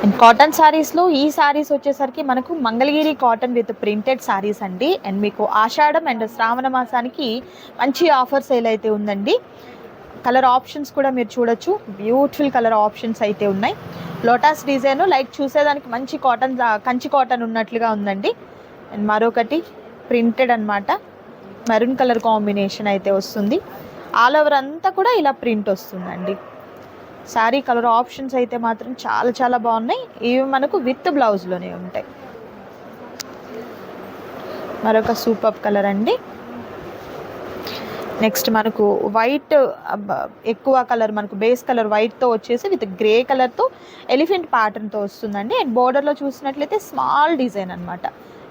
And cotton శారీస్లో ఈ శారీస్ వచ్చేసరికి మనకు Mangalagiri cotton with printed saris అండి. అండ్ మీకు ఆషాఢం అండ్ శ్రావణ మాసానికి మంచి ఆఫర్ సేల్ అయితే ఉందండి. కలర్ ఆప్షన్స్ కూడా మీరు చూడొచ్చు, బ్యూటిఫుల్ కలర్ ఆప్షన్స్ అయితే ఉన్నాయి. లోటస్ డిజైన్ లైక్ చూసేదానికి మంచి కాటన్, కంచి కాటన్ ఉన్నట్లుగా ఉందండి. అండ్ మరొకటి ప్రింటెడ్ అనమాట, మెరూన్ కలర్ కాంబినేషన్ అయితే వస్తుంది. ఆల్ ఓవర్ అంతా కూడా ఇలా ప్రింట్ వస్తుందండి. శారీ కలర్ ఆప్షన్స్ అయితే మాత్రం చాలా చాలా బాగున్నాయి. ఇవి మనకు విత్ బ్లౌజ్లోనే ఉంటాయి. మరొక సూపర్ కలర్ అండి. నెక్స్ట్ మనకు వైట్, ఎక్కువ కలర్ మనకు బేస్ కలర్ వైట్తో వచ్చేసి విత్ గ్రే కలర్తో ఎలిఫెంట్ ప్యాటర్న్తో వస్తుందండి. అండ్ బోర్డర్లో చూసినట్లయితే స్మాల్ డిజైన్ అనమాట,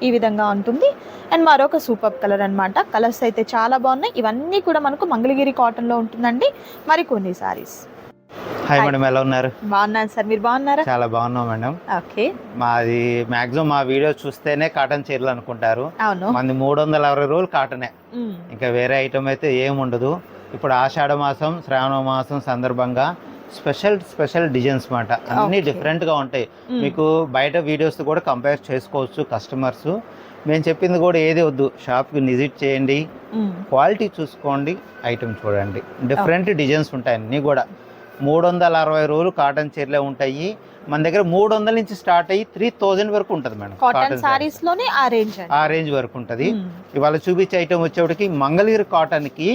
ఈ విధంగా ఉంటుంది. అండ్ మరొక సూపర్ కలర్ అనమాట. కలర్స్ అయితే చాలా బాగున్నాయి. ఇవన్నీ కూడా మనకు మంగళగిరి కాటన్లో ఉంటుందండి. మరికొన్ని సారీస్. హాయ్ మేడం, ఎలా ఉన్నారు? బాగున్నాను సార్, మీరు బాగున్నారా? చాలా బాగున్నాం మేడం. ఓకే, మాది మాక్సిమం మా వీడియో చూస్తేనే కాటన్ చీరలు అనుకుంటారు. అవును, మంది 360 రోజులు కాటనే, ఇంకా వేరే ఐటమ్ అయితే ఏముండదు. ఇప్పుడు ఆషాఢ మాసం శ్రావణ మాసం సందర్భంగా స్పెషల్ డిజైన్స్ మాట, అన్ని డిఫరెంట్గా ఉంటాయి. మీకు బయట వీడియోస్ కూడా కంపేర్ చేసుకోవచ్చు కస్టమర్స్. మేము చెప్పింది కూడా ఏది వద్దు, షాప్కి విజిట్ చేయండి, క్వాలిటీ చూసుకోండి, ఐటమ్ చూడండి. డిఫరెంట్ డిజైన్స్ ఉంటాయి అన్నీ కూడా. 360 రోజులు కాటన్ చీరలే ఉంటాయి మన దగ్గర. 300 నుంచి స్టార్ట్ అయ్యి 3000 వరకు ఉంటుంది మేడం. కాటన్ సారీస్ లోనే ఆ రేంజ్ వరకు ఉంటుంది. ఇవాళ చూపించే ఐటమ్ వచ్చేటికి మంగళగిరి కాటన్ కి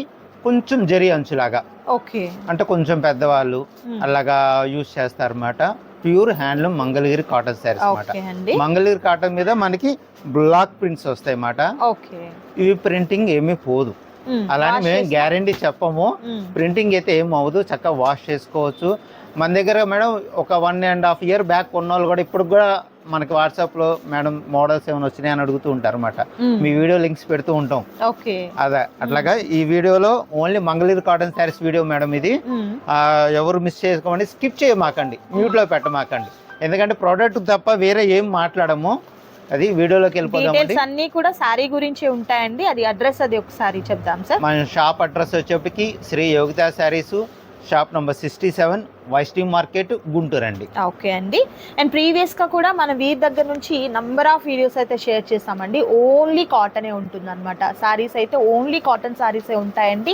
కొంచెం జరీ అంచులాగా, ఓకే, అంటే కొంచెం పెద్దవాళ్ళు అలాగా యూజ్ చేస్తారు అన్నమాట. Pure handloom Mangalagiri cotton saris అన్నమాట. మంగళగిరి కాటన్ మీద మనకి బ్లాక్ ప్రింట్స్ వస్తాయి అన్నమాట. ఇవి ప్రింటింగ్ ఏమీ పోదు, అలానే మేము గ్యారంటీ చెప్పము. ప్రింటింగ్ అయితే ఏం అవ్వదు, చక్కగా వాష్ చేసుకోవచ్చు. మన దగ్గర మేడం ఒక 1.5 year బ్యాక్ కొన్న వాళ్ళు కూడా ఇప్పుడు కూడా మనకి వాట్సాప్ లో మేడం మోడల్స్ ఏమైనా వచ్చినాయి అని అడుగుతూ ఉంటారు అనమాట. మీ వీడియో లింక్స్ పెడుతూ ఉంటాం. అదే అట్లాగా ఈ వీడియోలో only Mangalagiri cotton saris video madam ఇది. ఎవరు మిస్ చేసుకోమండి, స్కిప్ చేయమాకండి, మ్యూట్ లో పెట్టమాకండి. ఎందుకంటే ప్రోడక్ట్ తప్ప వేరే ఏం మాట్లాడము. అది వీడియోలోకి వెళ్ళిపోదామండి. అన్ని కూడా సారీ గురించి ఉంటాయండి. అది అడ్రస్ అది ఒకసారి చెప్దాం సార్. మన షాప్ అడ్రస్ వచ్చేప్పటికి శ్రీ యోగితా శారీస్, షాప్ నంబర్ 67, వైస్టీ మార్కెట్, గుంటూరు అండి. ఓకే అండి. అండ్ ప్రీవియస్గా కూడా మన వీరి దగ్గర నుంచి నంబర్ ఆఫ్ వీడియోస్ అయితే షేర్ చేస్తామండి. ఓన్లీ కాటనే ఉంటుంది అనమాట. శారీస్ అయితే ఓన్లీ కాటన్ శారీసే ఉంటాయండి.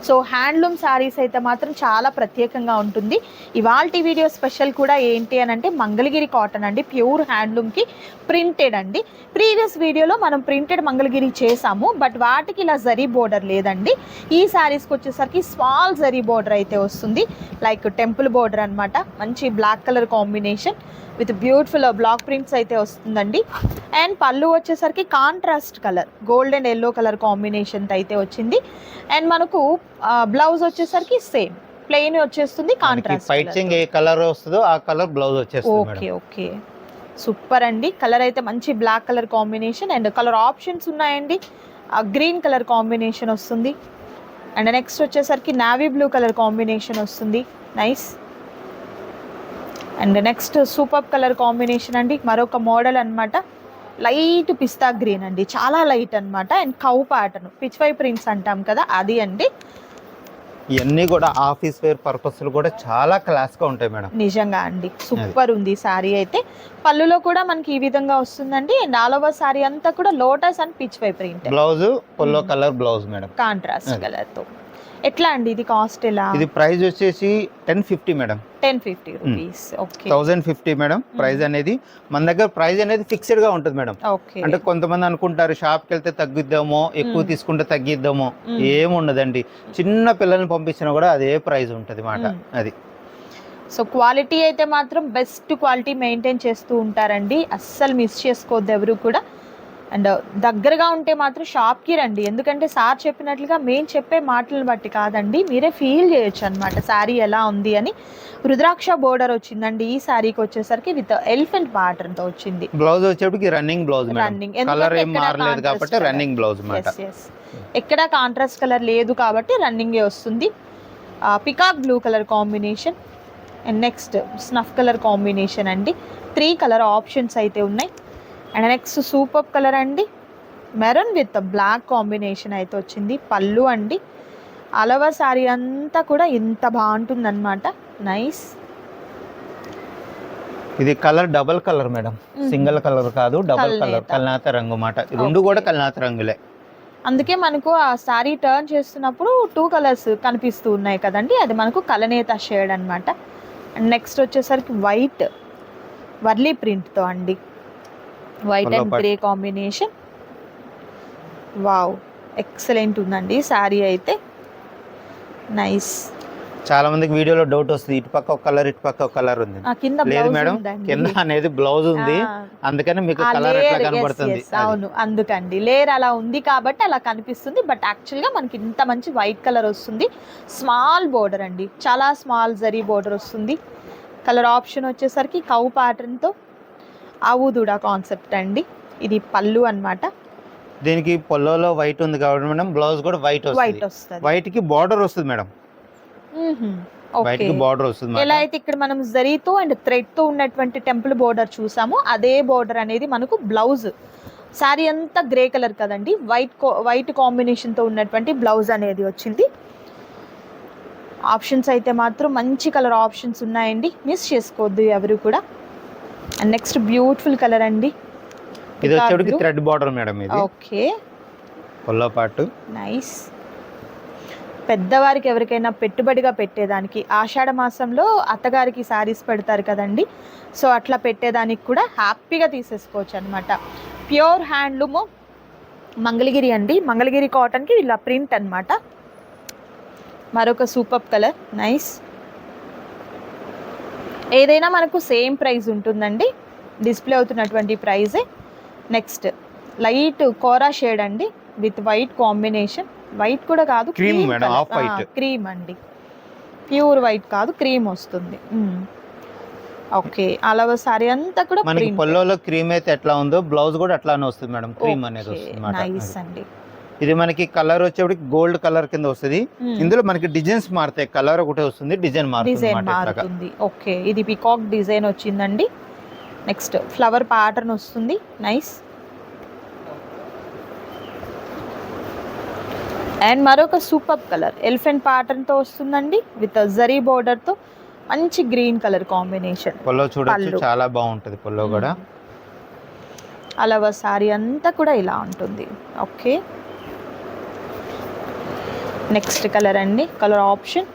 సో హ్యాండ్లూమ్ శారీస్ అయితే మాత్రం చాలా ప్రత్యేకంగా ఉంటుంది. ఇవాల్టి వీడియో స్పెషల్ కూడా ఏంటి అని అంటే మంగళగిరి కాటన్ అండి, ప్యూర్ హ్యాండ్లూమ్కి ప్రింటెడ్ అండి. ప్రీవియస్ వీడియోలో మనం ప్రింటెడ్ మంగళగిరి చేసాము, బట్ వాటికి ఇలా జరీ బోర్డర్ లేదండి. ఈ శారీస్కి వచ్చేసరికి స్మాల్ జరీ బోర్డర్ అయితే వస్తుంది, లైక్ టెంపుల్ బోర్డర్ అనమాట. మంచి black colour combination with beautiful block prints అయితే వస్తుందండి. అండ్ పళ్ళు వచ్చేసరికి contrast colour gold and yellow colour combination అయితే వచ్చింది. అండ్ మనకు బ్లౌజ్ వచ్చేసరికి సేమ్ ప్లెయిన్ వచ్చేస్తుంది, కాంట్రాస్ట్ పైచింగ్ ఏ కలర్ వస్తుందో ఆ కలర్ బ్లౌజ్ వచ్చేస్తుంది. ఓకే ఓకే, సూపర్ అండి. కలర్ అయితే మంచి black colour combination and colour options ఉన్నాయండి. గ్రీన్ కలర్ కాంబినేషన్ వస్తుంది. అండ్ నెక్స్ట్ వచ్చేసరికి నావీ బ్లూ కలర్ కాంబినేషన్ వస్తుంది, nice. And next super colour combination అండి, మరొక మోడల్ అనమాట. లైట్ పిస్తా గ్రీన్ అండి, చాలా లైట్ అనమాట. And cow pattern, Pichwai prints అంటాం కదా, అది అండి. ఇవన్నీ కూడా ఆఫీస్ వేర్ పర్పస్ కూడా చాలా క్లాస్ గా ఉంటాయి మేడం. నిజంగా అండి, సూపర్ ఉంది సారీ అయితే. పళ్ళులో కూడా మనకి ఈ విధంగా వస్తుందండి. అండ్ ఆల్ ఓవర్ సారీ అంతా కూడా lotus and Pichwai print. Blouse పొల్లో colour blouse madam, contrast colour తో. ఎట్లా అండి ఇది కాస్ట్ ఎలా? ఇది ప్రైస్ వచ్చేసి 1050 madam. 1050 rupees. Okay, 1050 madam price అనేది. మన దగ్గర ప్రైస్ అనేది ఫిక్స్డ్ గా ఉంటుంది మేడం. అంటే కొంతమంది అనుకుంటారు షాప్కి వెళ్తే తగ్గిద్దామో, ఎక్కువ తీసుకుంటే తగ్గిద్దామో, ఏముండదండి. చిన్న పిల్లల్ని పంపించినా కూడా అదే ప్రైస్ ఉంటుంది మాట. అది సో క్వాలిటీ అయితే మాత్రం బెస్ట్ క్వాలిటీ మెయింటైన్ చేస్తూ ఉంటారండి, అస్సలు మిస్ చేసుకోవద్దు ఎవరు కూడా. అండ్ దగ్గరగా ఉంటే మాత్రం షాప్కి రండి, ఎందుకంటే సార్ చెప్పినట్లుగా మేము చెప్పే మాటలను బట్టి కాదండి, మీరే ఫీల్ చేయొచ్చు అనమాట శారీ ఎలా ఉంది అని. రుద్రాక్ష బోర్డర్ వచ్చిందండి ఈ శారీకి వచ్చేసరికి, విత్ ఎలిఫెంట్ ప్యాటర్న్ తో వచ్చింది. బ్లౌజ్ వచ్చేప్పటికి రన్నింగ్ బ్లౌజ్, కలర్ ఏం మారలేదు కాబట్టి రన్నింగ్ బ్లౌజ్ మాట. ఎక్కడ కాంట్రాస్ట్ కలర్ లేదు కాబట్టి రన్నింగే వస్తుంది. Peacock blue colour combination and next snuff colour combination అండి. 3 కలర్ ఆప్షన్స్ అయితే ఉన్నాయి. అండ్ నెక్స్ట్ సూపర్ కలర్ అండి, మెరూన్ విత్ బ్లాక్ కాంబినేషన్ అయితే వచ్చింది. పళ్ళు అండి, అలవ శారీ అంతా కూడా ఇంత బాగుంటుందన్నమాట, నైస్. ఇది colour double colour madam, single colour కాదు, డబుల్ కలర్, కల్నాత రంగు మాట. రెండు కూడా కల్నాత రంగులే. అందుకే మనకు ఆ సారీ టర్న్ చేస్తున్నప్పుడు 2 కలర్స్ కనిపిస్తూ ఉన్నాయి కదండి, అది మనకు కలనేత షేడ్ అనమాట. అండ్ నెక్స్ట్ వచ్చేసరికి వైట్ వర్లీ ప్రింట్తో అండి, white and grey combination. Wow, excellent ఉందండి సారీ అయితే, నైస్. చాలా మందికి వీడియోలో డౌట్ వస్తుంది, ఇటు పక్క ఒక కలర్, ఇటు పక్క ఒక కలర్ ఉంది. లేదు మేడం, కింద అనేది బ్లౌజ్ ఉంది, అందుకని మీకు కలర్ ఎట్లా కనబడుతుంది. అవును, అందుకండి లేయర్ అలా ఉంది కాబట్టి అలా కనిపిస్తుంది. బట్ యాక్చువల్ గా మనకి ఇంత మంచి వైట్ కలర్ వస్తుంది. స్మాల్ బోర్డర్ అండి, చాలా స్మాల్ జరీ బోర్డర్ వస్తుంది. కలర్ ఆప్షన్ వచ్చేసరికి కౌ ప్యాటర్న్ తో ఆవుదుడా కాన్సెప్ట్ అండి. ఇది పళ్ళు అన్నమాట. దీనికి పళ్ళులో వైట్ ఉంది కాబట్టి మేడం, బ్లౌజ్ కూడా వైట్ వస్తుంది. వైట్ కి బార్డర్ వస్తుంది మేడం, వైట్ కి బార్డర్ వస్తుంది. ఎలా అయితే ఇక్కడ మనం జరీతో అండ్ థ్రెడ్ తో ఉన్నటువంటి టెంపుల్ బోర్డర్ చూసామో అదే బోర్డర్ అనేది మనకు బ్లౌజ్. సారీ అంతా గ్రే కలర్ కదండి, వైట్ కాంబినేషన్ తో ఉన్నటువంటి బ్లౌజ్ అనేది వచ్చింది. ఆప్షన్స్ అయితే మాత్రం మంచి కలర్ ఆప్షన్స్ ఉన్నాయండి, మిస్ చేసుకోవద్దు ఎవరు కూడా. అండ్ నెక్స్ట్ బ్యూటిఫుల్ కలర్ అండి, ఇది వచ్చేటికి థ్రెడ్ బోర్డర్ మేడం. ఇది ఓకే, పల్లో పాటు నైస్. పెద్దవారికి ఎవరికైనా పెట్టుబడిగా పెట్టేదానికి, ఆషాఢ మాసంలో అత్తగారికి శారీస్ పెడతారు కదండి, సో అట్లా పెట్టేదానికి కూడా హ్యాపీగా తీసేసుకోవచ్చు అనమాట. ప్యూర్ హ్యాండ్లూమ్ మంగళగిరి అండి, మంగళగిరి కాటన్కి ఇలా ప్రింట్ అనమాట. మరొక సూపర్ కలర్, నైస్. ఏదైనా మనకు సేమ్ ప్రైస్ ఉంటుందండి, డిస్ప్లే అవుతున్నటువంటి ప్రైజే. నెక్స్ట్ లైట్ కోరా షేడ్ అండి విత్ వైట్ కాంబినేషన్. వైట్ కూడా కాదు, cream madam, off white, cream అండి, ప్యూర్ వైట్ కాదు, క్రీమ్ వస్తుంది. ఓకే, అలా సారీ అంతా కూడా మనకి పళ్ళులో క్రీమ్ అయితే ఎట్లా ఉందో బ్లౌజ్ కూడా అట్లానే వస్తుంది మేడం, క్రీమ్ అనేది వస్తుంది. నైస్ అండి. ఇది మనకి కలర్ వచ్చేప్పటికి గోల్డ్ కలర్ కింద వస్తుంది. ఇందులో మనకి డిజైన్స్ మారుతాయి, కలర్ ఒకటే వస్తుంది, డిజైన్ మారుతుంది. ఓకే, ఇది పికాక్ డిజైన్ వచ్చిందండి. నెక్స్ట్ ఫ్లవర్ ప్యాటర్న్ వస్తుంది, నైస్. అండ్ మరొక సూపర్ కలర్ ఎలిఫెంట్ ప్యాటర్న్ తో వస్తుందండి విత్ జరీ బోర్డర్ తో, మంచి గ్రీన్ కలర్ కాంబినేషన్. పల్లో చూడొచ్చు, చాలా బాగుంటది పల్లో కూడా. అలవ సారీ అంతా కూడా ఇలా ఉంటుంది. ఓకే, నెక్స్ట్ కలర్ అండి, కలర్ ఆప్షన్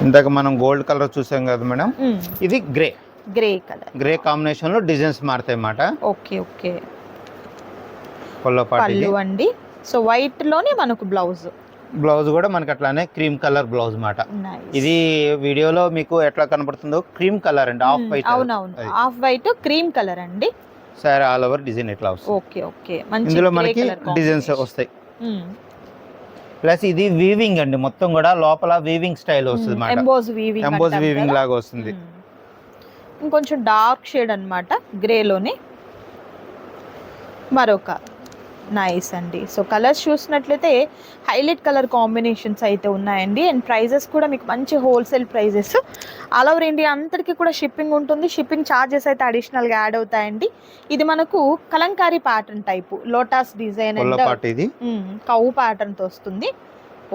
ఇందాక మనం గోల్డ్ కలర్ చూసాం కదా మేడం, ఇది గ్రే కలర్. గ్రే కాంబినేషన్ లో డిజైన్స్ మారుతాయి అన్నమాట. ఓకే ఓకే, పళ్ళు అండి. సో వైట్ లోనే మనకు బ్లౌజ్ కూడా మనకి అట్లానే క్రీమ్ కలర్ బ్లౌజ్ మాట. ఇది వీడియోలో మీకు ఎట్లా కనబడుతుందో క్రీమ్ కలర్ అండి, ఆఫ్ వైట్. అవునవును, ఆఫ్ వైట్ క్రీమ్ కలర్ అండి. సారీ ఆల్ ఓవర్ డిజైన్ ఎట్లా వస్తుంది. ఓకే ఓకే, మంచి ఇందులో మనకి డిజైన్స్ వస్తాయి. ప్లస్ ఇది వీవింగ్ అండి, మొత్తం కూడా లోపల వీవింగ్ స్టైల్ వస్తుంది మాట, ఎంబోజ్ వీవింగ్ లాగా వస్తుంది. ఇంకొంచెం డార్క్ షేడ్ అన్నమాట గ్రేలోనే. మరొక నైస్ అండి. సో కలర్స్ చూసినట్లయితే హైలైట్ కలర్ కాంబినేషన్స్ అయితే ఉన్నాయండి. అండ్ ప్రైజెస్ కూడా మీకు మంచి wholesale prices. All over India అంతటికి కూడా షిప్పింగ్ ఉంటుంది. షిప్పింగ్ ఛార్జెస్ అయితే అడిషనల్గా యాడ్ అవుతాయండి. ఇది మనకు Kalamkari pattern type lotus design and cow ప్యాటర్న్తో వస్తుంది.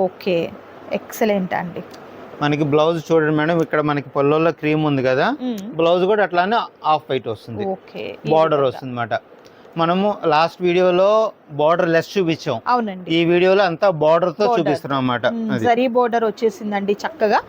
ఓకే, ఎక్సలెంట్ అండి. మనకి బ్లౌజ్ చూడండి మేడం, ఇక్కడ మనకి పళ్ళులో క్రీమ్ ఉంది కదా, బ్లౌజ్ కూడా అట్లానే ఆఫ్ వైట్ వస్తుంది. ఓకే, బార్డర్ వస్తుంది అన్నమాట. మనము లాస్ట్ వీడియోలో బార్డర్ లెస్ చూపించాం, అవునండి. ఈ వీడియోలో అంతా బార్డర్ తో చూపిస్తున్నాం అన్నమాట. జరీ బార్డర్ వచ్చేసిందండి చక్కగా.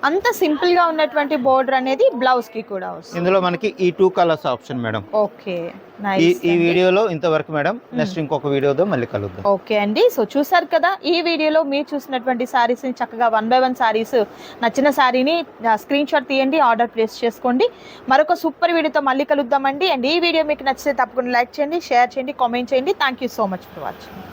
అంత సింపుల్ గా ఉన్నటువంటి బార్డర్ అనేది బ్లౌజ్ కి కూడా వస్తుంది. ఇందులో మనకి ఈ 2 colours option madam. Okay, nice. ఈ వీడియోలో ఇంతవరకు మేడం, నెక్స్ట్ ఇంకొక వీడియోతో మళ్ళీ కలుద్దాం. ఓకే అండి. సో చూసారు కదా, ఈ వీడియోలో మీరు చూసినటువంటి సారీస్ ని చక్కగా 1 by 1 సారీస్, నచ్చిన సారీని స్క్రీన్ షాట్ తీయండి, ఆర్డర్ ప్లేస్ చేసుకోండి. మరొక సూపర్ వీడియోతో మళ్ళీ కలుద్దామండి. అండ్ ఈ వీడియో మీకు నచ్చితే తప్పకుండా లైక్ చేయండి, షేర్ చేయండి, కామెంట్ చేయండి. Thank you so much for watching.